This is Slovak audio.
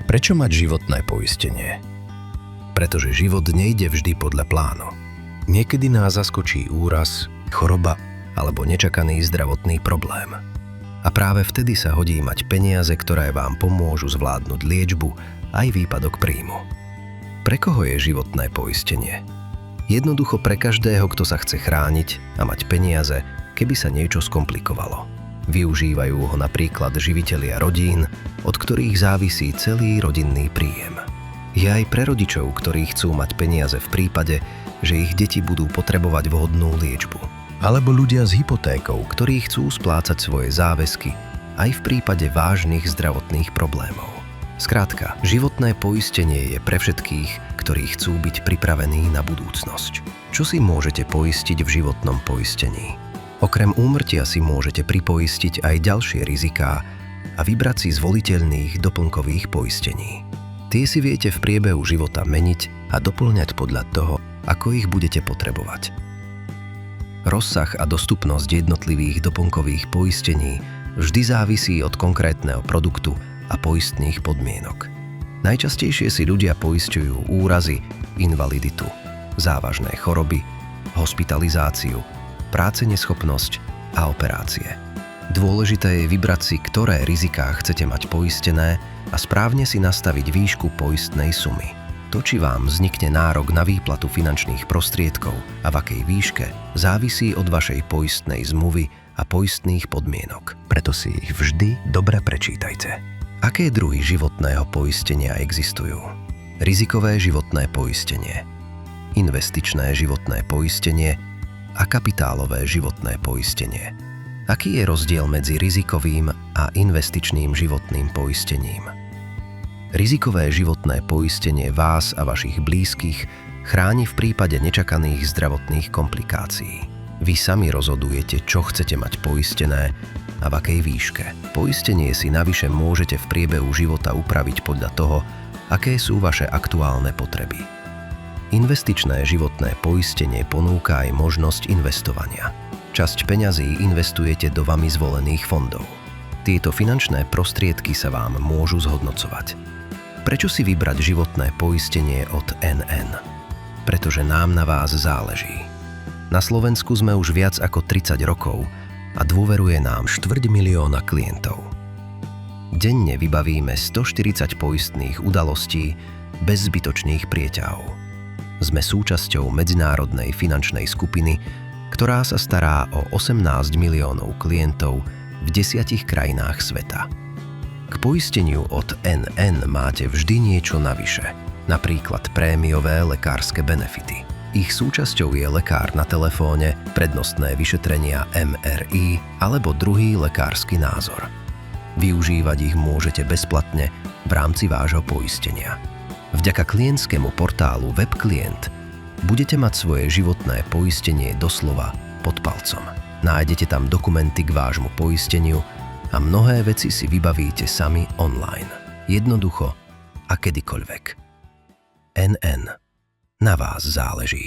Prečo mať životné poistenie? Pretože život nejde vždy podľa plánu. Niekedy nás zaskočí úraz, choroba alebo nečakaný zdravotný problém. A práve vtedy sa hodí mať peniaze, ktoré vám pomôžu zvládnuť liečbu aj výpadok príjmu. Pre koho je životné poistenie? Jednoducho pre každého, kto sa chce chrániť a mať peniaze, keby sa niečo skomplikovalo. Využívajú ho napríklad živitelia rodín, od ktorých závisí celý rodinný príjem. Je aj pre rodičov, ktorí chcú mať peniaze v prípade, že ich deti budú potrebovať vhodnú liečbu. Alebo ľudia s hypotékou, ktorí chcú splácať svoje záväzky aj v prípade vážnych zdravotných problémov. Skrátka, životné poistenie je pre všetkých, ktorí chcú byť pripravení na budúcnosť. Čo si môžete poistiť v životnom poistení? Okrem úmrtia si môžete pripoistiť aj ďalšie riziká a vybrať si z voliteľných doplnkových poistení. Tie si viete v priebehu života meniť a doplňať podľa toho, ako ich budete potrebovať. Rozsah a dostupnosť jednotlivých doplnkových poistení vždy závisí od konkrétneho produktu a poistných podmienok. Najčastejšie si ľudia poisťujú úrazy, invaliditu, závažné choroby, hospitalizáciu, práceneschopnosť a operácie. Dôležité je vybrať si, ktoré riziká chcete mať poistené a správne si nastaviť výšku poistnej sumy. To, či vám vznikne nárok na výplatu finančných prostriedkov a v akej výške, závisí od vašej poistnej zmluvy a poistných podmienok. Preto si ich vždy dobre prečítajte. Aké druhy životného poistenia existujú? Rizikové životné poistenie, investičné životné poistenie a kapitálové životné poistenie. Aký je rozdiel medzi rizikovým a investičným životným poistením? Rizikové životné poistenie vás a vašich blízkych chráni v prípade nečakaných zdravotných komplikácií. Vy sami rozhodujete, čo chcete mať poistené a v akej výške. Poistenie si navyše môžete v priebehu života upraviť podľa toho, aké sú vaše aktuálne potreby. Investičné životné poistenie ponúka aj možnosť investovania. Časť peňazí investujete do vami zvolených fondov. Tieto finančné prostriedky sa vám môžu zhodnocovať. Prečo si vybrať životné poistenie od NN? Pretože nám na vás záleží. Na Slovensku sme už viac ako 30 rokov a dôveruje nám 250 000 klientov. Denne vybavíme 140 poistných udalostí bez zbytočných prieťahov. Sme súčasťou medzinárodnej finančnej skupiny, ktorá sa stará o 18 miliónov klientov v 10 krajinách sveta. K poisteniu od NN máte vždy niečo navyše, napríklad prémiové lekárske benefity. Ich súčasťou je lekár na telefóne, prednostné vyšetrenia MRI alebo druhý lekársky názor. Využívať ich môžete bezplatne v rámci vášho poistenia. Vďaka klientskému portálu WebKlient budete mať svoje životné poistenie doslova pod palcom. Nájdete tam dokumenty k vášmu poisteniu a mnohé veci si vybavíte sami online. Jednoducho a kedykoľvek. NN. Na vás záleží.